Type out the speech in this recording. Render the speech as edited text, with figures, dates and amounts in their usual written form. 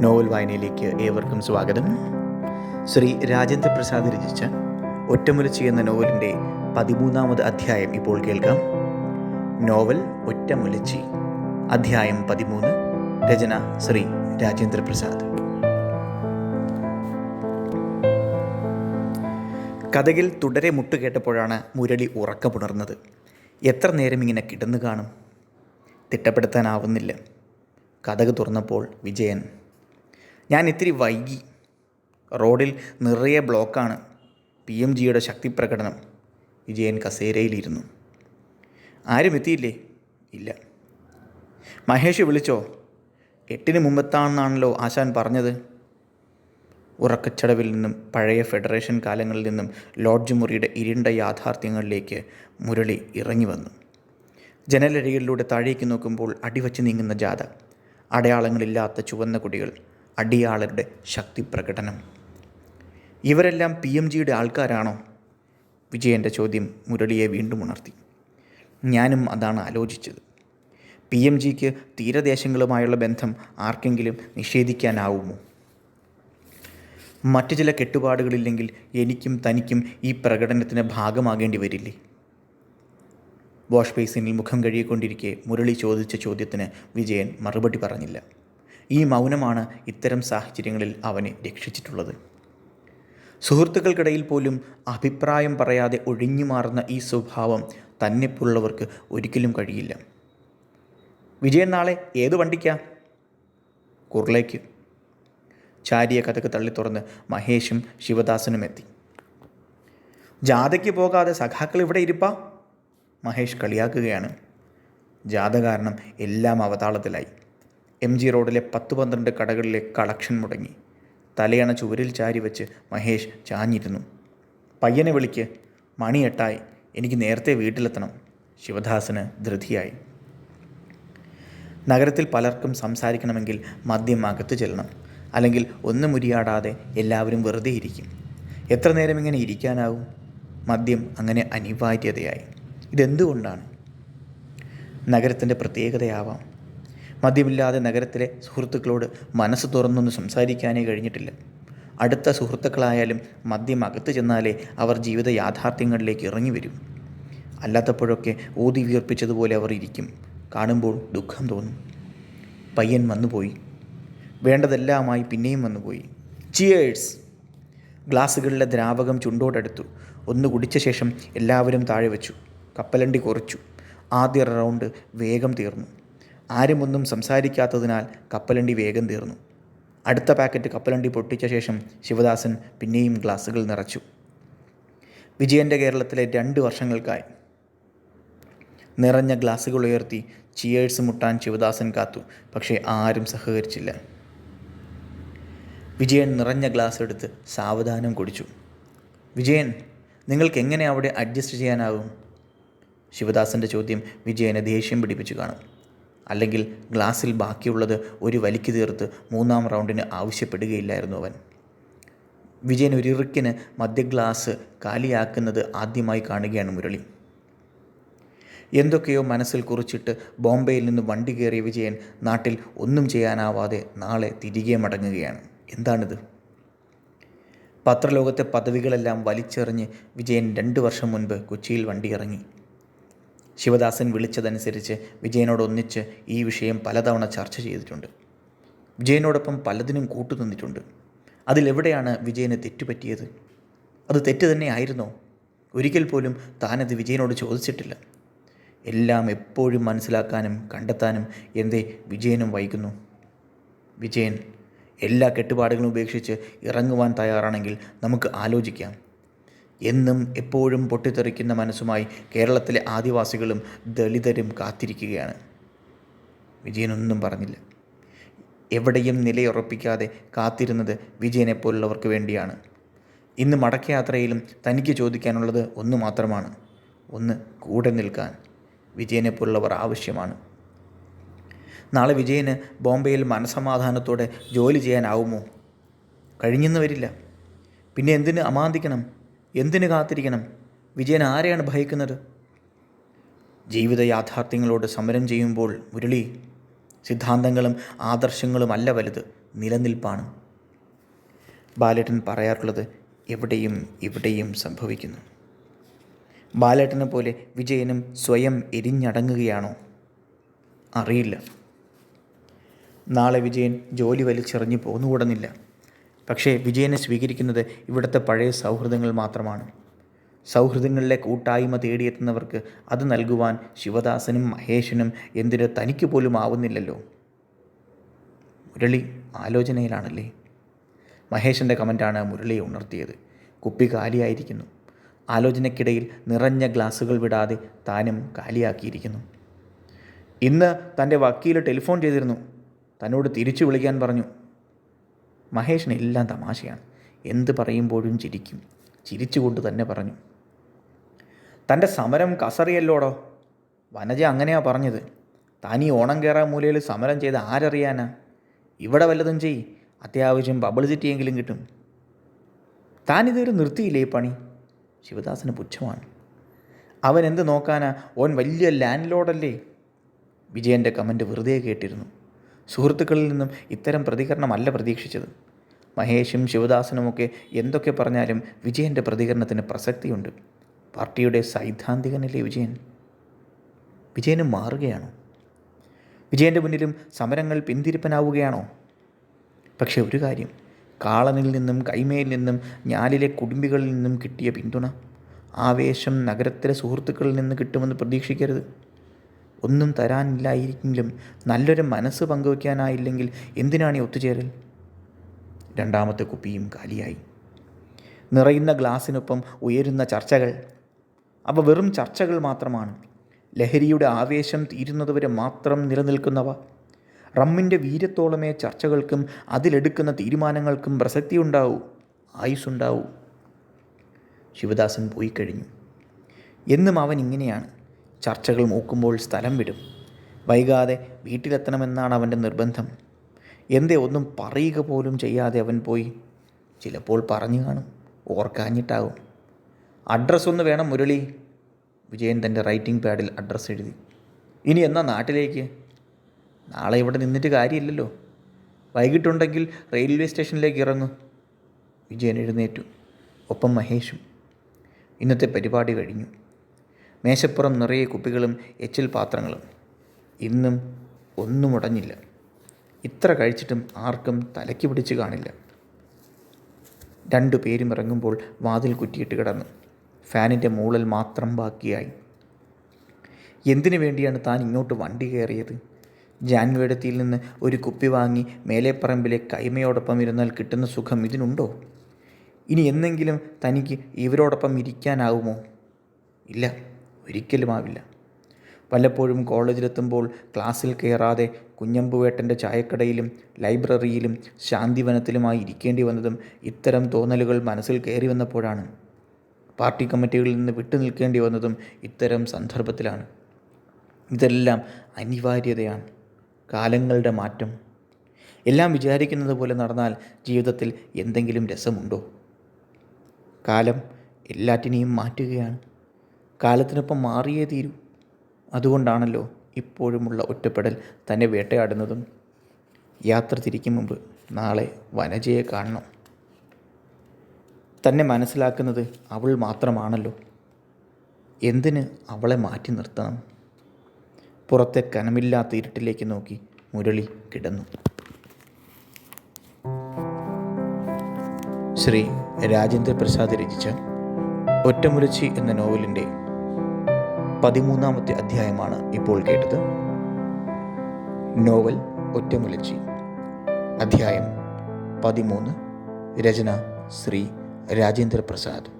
Novel വായനയിലേക്ക് ഏവർക്കും സ്വാഗതം. ശ്രീ രാജേന്ദ്ര പ്രസാദ് രചിച്ച ഒറ്റമുലച്ചി എന്ന നോവലിൻ്റെ 13ാമത് അധ്യായം ഇപ്പോൾ കേൾക്കാം. നോവൽ ഒറ്റമുലച്ചി, അധ്യായം 13. രചന ശ്രീ രാജേന്ദ്ര പ്രസാദ്. കഥകിൽ തുടരെ മുട്ടുകേട്ടപ്പോഴാണ് മുരളി ഉറക്കമുണർന്നത്. എത്ര നേരം ഇങ്ങനെ കിടന്നു കാണും? തിട്ടപ്പെടുത്താനാവുന്നില്ല. കഥക് തുറന്നപ്പോൾ വിജയൻ. ഞാൻ ഇത്തിരി വൈകി. റോഡിൽ നിറയെ ബ്ലോക്കാണ്. PMGയുടെ ശക്തി പ്രകടനം. വിജയൻ കസേരയിലിരുന്നു. ആരും എത്തിയില്ലേ? ഇല്ല. മഹേഷ് വിളിച്ചോ? 8 മുമ്പെത്താണെന്നാണല്ലോ ആശാൻ പറഞ്ഞത്. ഉറക്കച്ചടവിൽ നിന്നും പഴയ ഫെഡറേഷൻ കാലങ്ങളിൽ നിന്നും ലോഡ്ജ് മുറിയുടെ ഇരുണ്ട യാഥാർത്ഥ്യങ്ങളിലേക്ക് മുരളി ഇറങ്ങി വന്നു. ജനലരികളിലൂടെ താഴേക്ക് നോക്കുമ്പോൾ അടിവച്ച് നീങ്ങുന്ന ജാഥ, അടയാളങ്ങളില്ലാത്ത ചുവന്ന കുടികൾ, അടിയാളരുടെ ശക്തി പ്രകടനം. ഇവരെല്ലാം PMGയുടെ ആൾക്കാരാണോ? വിജയൻ്റെ ചോദ്യം മുരളിയെ വീണ്ടും ഉണർത്തി. ഞാനും അതാണ് ആലോചിച്ചത്. PMGക്ക് തീരദേശങ്ങളുമായുള്ള ബന്ധം ആർക്കെങ്കിലും നിഷേധിക്കാനാവുമോ? മറ്റു ചില കെട്ടുപാടുകളില്ലെങ്കിൽ എനിക്കും തനിക്കും ഈ പ്രകടനത്തിന് ഭാഗമാകേണ്ടി വരില്ലേ? വാഷ് ബേസിനിൽ മുഖം കഴുകിക്കൊണ്ടിരിക്കെ മുരളി ചോദിച്ച ചോദ്യത്തിന് വിജയൻ മറുപടി പറഞ്ഞില്ല. ഈ മൗനമാണ് ഇത്തരം സാഹചര്യങ്ങളിൽ അവനെ രക്ഷിച്ചിട്ടുള്ളത്. സുഹൃത്തുക്കൾക്കിടയിൽ പോലും അഭിപ്രായം പറയാതെ ഒഴിഞ്ഞു മാറുന്ന ഈ സ്വഭാവം തന്നെപ്പോലുള്ളവർക്ക് ഒരിക്കലും കഴിയില്ല. വിജയൻ നാളെ ഏത് വണ്ടിക്കാ? കുർളയ്ക്ക്. ചാരിയ കഥക്ക് തള്ളി തുറന്ന് മഹേഷും ശിവദാസനും എത്തി. ജാഥയ്ക്ക് പോകാതെ സഖാക്കൾ ഇവിടെ ഇരിപ്പാ? മഹേഷ് കളിയാക്കുകയാണ്. ജാഥ കാരണം എല്ലാം അവതാളത്തിലായി. MG റോഡിലെ 10-12 കടകളിലെ കളക്ഷൻ മുടങ്ങി. തലയണ ചുവരിൽ ചാരി വെച്ച് മഹേഷ് ചാഞ്ഞിരുന്നു. പയ്യനെ വിളിക്ക്, മണി 8 എനിക്ക് നേരത്തെ വീട്ടിലെത്തണം. ശിവദാസന് ധൃതിയായി. നഗരത്തിൽ പലർക്കും സംസാരിക്കണമെങ്കിൽ മദ്യം അകത്ത് ചെല്ലണം. അല്ലെങ്കിൽ ഒന്നും മുരിയാടാതെ എല്ലാവരും വെറുതെ ഇരിക്കും. എത്ര നേരം ഇങ്ങനെ ഇരിക്കാനാവും? മദ്യം അങ്ങനെ അനിവാര്യതയായി. ഇതെന്തുകൊണ്ടാണ്? നഗരത്തിൻ്റെ പ്രത്യേകതയാവാം. മദ്യമില്ലാതെ നഗരത്തിലെ സുഹൃത്തുക്കളോട് മനസ്സ് തുറന്നൊന്ന് സംസാരിക്കാനേ കഴിഞ്ഞിട്ടില്ല. അടുത്ത സുഹൃത്തുക്കളായാലും മദ്യം അകത്ത് ചെന്നാലേ അവർ ജീവിത യാഥാർത്ഥ്യങ്ങളിലേക്ക് ഇറങ്ങി വരും. അല്ലാത്തപ്പോഴൊക്കെ ഊതി വീർപ്പിച്ചതുപോലെ അവർ ഇരിക്കും. കാണുമ്പോൾ ദുഃഖം തോന്നും. പയ്യൻ വന്നുപോയി. വേണ്ടതെല്ലാമായി പിന്നെയും വന്നുപോയി. ചിയേഴ്സ്! ഗ്ലാസ്സുകളിലെ ദ്രാവകം ചുണ്ടോടെടുത്തു. ഒന്ന് കുടിച്ച ശേഷം എല്ലാവരും താഴെ വെച്ചു. കപ്പലണ്ടി കുറച്ചു. ആദ്യ റൗണ്ട് വേഗം തീർന്നു. ആരും ഒന്നും സംസാരിക്കാത്തതിനാൽ കപ്പലണ്ടി വേഗം തീർന്നു. അടുത്ത പാക്കറ്റ് കപ്പലണ്ടി പൊട്ടിച്ച ശേഷം ശിവദാസൻ പിന്നെയും ഗ്ലാസ്സുകൾ നിറച്ചു. വിജയൻ്റെ കേരളത്തിലെ 2 വർഷങ്ങൾക്കായി. നിറഞ്ഞ ഗ്ലാസ്സുകൾ ഉയർത്തി ചിയേഴ്സ് മുട്ടാൻ ശിവദാസൻ കാത്തു. പക്ഷേ ആരും സഹകരിച്ചില്ല. വിജയൻ നിറഞ്ഞ ഗ്ലാസ് എടുത്ത് സാവധാനം കുടിച്ചു. വിജയൻ, നിങ്ങൾക്ക് എങ്ങനെ അവിടെ അഡ്ജസ്റ്റ് ചെയ്യാനാവും? ശിവദാസൻ്റെ ചോദ്യം വിജയനെ ദേഷ്യം പിടിപ്പിച്ചു കാണും. അല്ലെങ്കിൽ ഗ്ലാസ്സിൽ ബാക്കിയുള്ളത് ഒരു വലിക്ക് തീർത്ത് 3ാം റൗണ്ടിന് ആവശ്യപ്പെടുകയില്ലായിരുന്നു അവൻ. വിജയൻ ഒരിറുക്കിന് മദ്യ ഗ്ലാസ് കാലിയാക്കുന്നത് ആദ്യമായി കാണുകയാണ് മുരളി. എന്തൊക്കെയോ മനസ്സിൽ കുറിച്ചിട്ട് ബോംബെയിൽ നിന്ന് വണ്ടി കയറിയ വിജയൻ നാട്ടിൽ ഒന്നും ചെയ്യാനാവാതെ നാളെ തിരികെ മടങ്ങുകയാണ്. എന്താണിത്? പത്രലോകത്തെ പദവികളെല്ലാം വലിച്ചെറിഞ്ഞ് വിജയൻ 2 വർഷം മുൻപ് കൊച്ചിയിൽ വണ്ടി ഇറങ്ങി. ശിവദാസൻ വിളിച്ചതനുസരിച്ച് വിജയനോടൊന്നിച്ച് ഈ വിഷയം പലതവണ ചർച്ച ചെയ്തിട്ടുണ്ട്. വിജയനോടൊപ്പം പലതിനും കൂട്ടുനിന്നിട്ടുണ്ട്. അതിലെവിടെയാണ് വിജയന് തെറ്റുപറ്റിയത്? അത് തെറ്റ് തന്നെ ആയിരുന്നോ? ഒരിക്കൽ പോലും താനത് വിജയനോട് ചോദിച്ചിട്ടില്ല. എല്ലാം എപ്പോഴും മനസ്സിലാക്കാനും കണ്ടെത്താനും എന്തേ വിജയനും വൈകുന്നു? വിജയൻ, എല്ലാ കെട്ടുപാടുകളും ഉപേക്ഷിച്ച് ഇറങ്ങുവാൻ തയ്യാറാണെങ്കിൽ നമുക്ക് ആലോചിക്കാം. എന്നും എപ്പോഴും പൊട്ടിത്തെറിക്കുന്ന മനസ്സുമായി കേരളത്തിലെ ആദിവാസികളും ദളിതരും കാത്തിരിക്കുകയാണ്. വിജയനൊന്നും പറഞ്ഞില്ല. എവിടെയും നിലയുറപ്പിക്കാതെ കാത്തിരുന്നത് വിജയനെപ്പോലുള്ളവർക്ക് വേണ്ടിയാണ്. ഇന്ന് മടക്കയാത്രയിലും തനിക്ക് ചോദിക്കാനുള്ളത് ഒന്ന് മാത്രമാണ്. ഒന്ന് കൂടെ നിൽക്കാൻ വിജയനെപ്പോലുള്ളവർ ആവശ്യമാണ്. നാളെ വിജയന് ബോംബെയിൽ മനസമാധാനത്തോടെ ജോലി ചെയ്യാനാവുമോ? കഴിഞ്ഞെന്ന് വരില്ല. പിന്നെ എന്തിന് അമാന്തിക്കണം? എന്തിനു കാത്തിരിക്കണം? വിജയൻ ആരെയാണ് ഭയക്കുന്നത്? ജീവിത യാഥാർത്ഥ്യങ്ങളോട് സമരം ചെയ്യുമ്പോൾ മുരളി, സിദ്ധാന്തങ്ങളും ആദർശങ്ങളും അല്ല വലുത്, നിലനിൽപ്പാണ്. ബാലേട്ടൻ പറയാറുള്ളത് എവിടെയും ഇവിടെയും സംഭവിക്കുന്നു. ബാലേട്ടനെ പോലെ വിജയനും സ്വയം എരിഞ്ഞടങ്ങുകയാണോ? അറിയില്ല. നാളെ വിജയൻ ജോലി വലിച്ചെറിഞ്ഞ് പോന്നുകൂടുന്നില്ല. പക്ഷേ വിജയനെ സ്വീകരിക്കുന്നത് ഇവിടുത്തെ പഴയ സൗഹൃദങ്ങൾ മാത്രമാണ്. സൗഹൃദങ്ങളിലെ കൂട്ടായ്മ തേടിയെത്തുന്നവർക്ക് അത് നൽകുവാൻ ശിവദാസനും മഹേഷനും എന്തിന് തനിക്ക് പോലും ആവുന്നില്ലല്ലോ. മുരളി ആലോചനയിലാണല്ലേ? മഹേഷിൻ്റെ കമൻ്റാണ് മുരളിയെ ഉണർത്തിയത്. കുപ്പി കാലിയായിരിക്കുന്നു. ആലോചനയ്ക്കിടയിൽ നിറഞ്ഞ ഗ്ലാസുകൾ വിടാതെ താനും കാലിയാക്കിയിരിക്കുന്നു. ഇന്ന് തൻ്റെ വക്കീൽ ടെലിഫോൺ ചെയ്തിരുന്നു. തന്നോട് തിരിച്ചു വിളിക്കാൻ പറഞ്ഞു. മഹേഷിന് എല്ലാം തമാശയാണ്. എന്ത് പറയുമ്പോഴും ചിരിക്കും. ചിരിച്ചുകൊണ്ട് തന്നെ പറഞ്ഞു, തൻ്റെ സമരം കസറിയല്ലോടോ. വനജ അങ്ങനെയാ പറഞ്ഞത്. താൻ ഈ ഓണം കയറാൻ മൂലയിൽ സമരം ചെയ്ത് ആരറിയാനാ? ഇവിടെ വല്ലതും ചെയ്, അത്യാവശ്യം പബ്ലിസിറ്റിയെങ്കിലും കിട്ടും. താനിതൊരു നിർത്തിയില്ലേ ഈ പണി? ശിവദാസന് പുച്ഛമാണ്. അവൻ എന്ത് നോക്കാനാ? ഓൻ വലിയ ലാൻഡ് ലോഡല്ലേ. വിജയൻ്റെ കമൻറ്റ് വെറുതെ കേട്ടിരുന്നു. സുഹൃത്തുക്കളിൽ നിന്നും ഇത്തരം പ്രതികരണമല്ല പ്രതീക്ഷിച്ചത്. മഹേഷും ശിവദാസനുമൊക്കെ എന്തൊക്കെ പറഞ്ഞാലും വിജയൻ്റെ പ്രതികരണത്തിന് പ്രസക്തിയുണ്ട്. പാർട്ടിയുടെ സൈദ്ധാന്തികനല്ലേ വിജയൻ. വിജയന് മാറുകയാണോ? വിജയൻ്റെ മുന്നിലും സമരങ്ങൾ പിന്തിരിപ്പനാവുകയാണോ? പക്ഷേ ഒരു കാര്യം, കാളനിൽ നിന്നും കൈമയിൽ നിന്നും ഞാലിലെ കുടുംബികളിൽ നിന്നും കിട്ടിയ പിന്തുണ, ആവേശം നഗരത്തിലെ സുഹൃത്തുക്കളിൽ നിന്ന് കിട്ടുമെന്ന് പ്രതീക്ഷിക്കരുത്. ഒന്നും തരാനില്ലായിരിക്കെങ്കിലും നല്ലൊരു മനസ്സ് പങ്കുവയ്ക്കാനായില്ലെങ്കിൽ എന്തിനാണ് ഈ ഒത്തുചേരൽ? രണ്ടാമത്തെ കുപ്പിയും കാലിയായി. നിറയുന്ന ഗ്ലാസിനൊപ്പം ഉയരുന്ന ചർച്ചകൾ. അവ വെറും ചർച്ചകൾ മാത്രമാണ്. ലഹരിയുടെ ആവേശം തീരുന്നതുവരെ മാത്രം നിലനിൽക്കുന്നവ. റമ്മിൻ്റെ വീര്യത്തോളമേ ചർച്ചകൾക്കും അതിലെടുക്കുന്ന തീരുമാനങ്ങൾക്കും പ്രസക്തിയുണ്ടാവൂ, ആയുസ്സുണ്ടാവൂ. ശിവദാസൻ പോയി കഴിഞ്ഞു. എന്നും അവൻ ഇങ്ങനെയാണ്. ചർച്ചകൾ മൂക്കുമ്പോൾ സ്ഥലം വിടും. വൈകാതെ വീട്ടിലെത്തണമെന്നാണ് അവൻ്റെ നിർബന്ധം. എന്തേ ഒന്നും പറയുക പോലും ചെയ്യാതെ അവൻ പോയി? ചിലപ്പോൾ പറഞ്ഞു കാണും, ഓർക്കാഞ്ഞിട്ടാവും. അഡ്രസ്സൊന്ന് വേണം മുരളി. വിജയൻ തൻ്റെ റൈറ്റിംഗ് പാഡിൽ അഡ്രസ്സ് എഴുതി. ഇനി എന്നാ നാട്ടിലേക്ക്? നാളെ ഇവിടെ നിന്നിട്ട് കാര്യമില്ലല്ലോ. വൈകിട്ടുണ്ടെങ്കിൽ റെയിൽവേ സ്റ്റേഷനിലേക്ക് ഇറങ്ങും. വിജയൻ എഴുന്നേറ്റു. ഒപ്പം മഹേഷും. ഇന്നത്തെ പരിപാടി കഴിഞ്ഞു. മേശപ്പുറം നിറയെ കുപ്പികളും എച്ചിൽ പാത്രങ്ങളും. ഇന്നും ഒന്നും ഉടഞ്ഞില്ല. ഇത്ര കഴിച്ചിട്ടും ആർക്കും തലയ്ക്ക് പിടിച്ച് കാണില്ല. 2 പേരും ഇറങ്ങുമ്പോൾ വാതിൽ കുറ്റിയിട്ട് കിടന്നു. ഫാനിൻ്റെ മൂളൽ മാത്രം ബാക്കിയായി. എന്തിനു വേണ്ടിയാണ് താൻ ഇങ്ങോട്ട് വണ്ടി കയറിയത്? ജാൻവേടത്തിയിൽ നിന്ന് ഒരു കുപ്പി വാങ്ങി മേലേപ്പറമ്പിലെ കൈമയോടൊപ്പം ഇരുന്നാൽ കിട്ടുന്ന സുഖം ഇതിനുണ്ടോ? ഇനി എന്നെങ്കിലും തനിക്ക് ഇവരോടൊപ്പം ഇരിക്കാനാവുമോ? ഇല്ല, ഒരിക്കലുമാവില്ല. വല്ലപ്പോഴും കോളേജിലെത്തുമ്പോൾ ക്ലാസ്സിൽ കയറാതെ കുഞ്ഞമ്പുവേട്ടൻ്റെ ചായക്കടയിലും ലൈബ്രറിയിലും ശാന്തിവനത്തിലുമായി ഇരിക്കേണ്ടി വന്നതും ഇത്തരം തോന്നലുകൾ മനസ്സിൽ കയറി വന്നപ്പോഴാണ്. പാർട്ടി കമ്മിറ്റികളിൽ നിന്ന് വിട്ടു നിൽക്കേണ്ടി വന്നതും ഇത്തരം സന്ദർഭത്തിലാണ്. ഇതെല്ലാം അനിവാര്യതയാണ്. കാലങ്ങളുടെ മാറ്റം. എല്ലാം വിചാരിക്കുന്നത് പോലെ നടന്നാൽ ജീവിതത്തിൽ എന്തെങ്കിലും രസമുണ്ടോ? കാലം എല്ലാറ്റിനെയും മാറ്റുകയാണ്. കാലത്തിനൊപ്പം മാറിയേ തീരൂ. അതുകൊണ്ടാണല്ലോ ഇപ്പോഴുമുള്ള ഒറ്റപ്പെടൽ തന്നെ വേട്ടയാടുന്നതും. യാത്ര തിരിക്കും മുമ്പ് നാളെ വനജയെ കാണണം. തന്നെ മനസ്സിലാക്കുന്നത് അവൾ മാത്രമാണല്ലോ. എന്തിന് അവളെ മാറ്റി നിർത്തണം? പുറത്തെ കനമില്ലാത്ത ഇരുട്ടിലേക്ക് നോക്കി മുരളി കിടന്നു. ശ്രീ രാജേന്ദ്ര പ്രസാദ് രചിച്ച ഒറ്റമുലച്ചി എന്ന നോവലിൻ്റെ 13ാമത്തെ അധ്യായമാണ് ഇപ്പോൾ കേട്ടത്. നോവൽ ഒറ്റമുലച്ചി, അധ്യായം 13. രചന ശ്രീ രാജേന്ദ്ര പ്രസാദ്.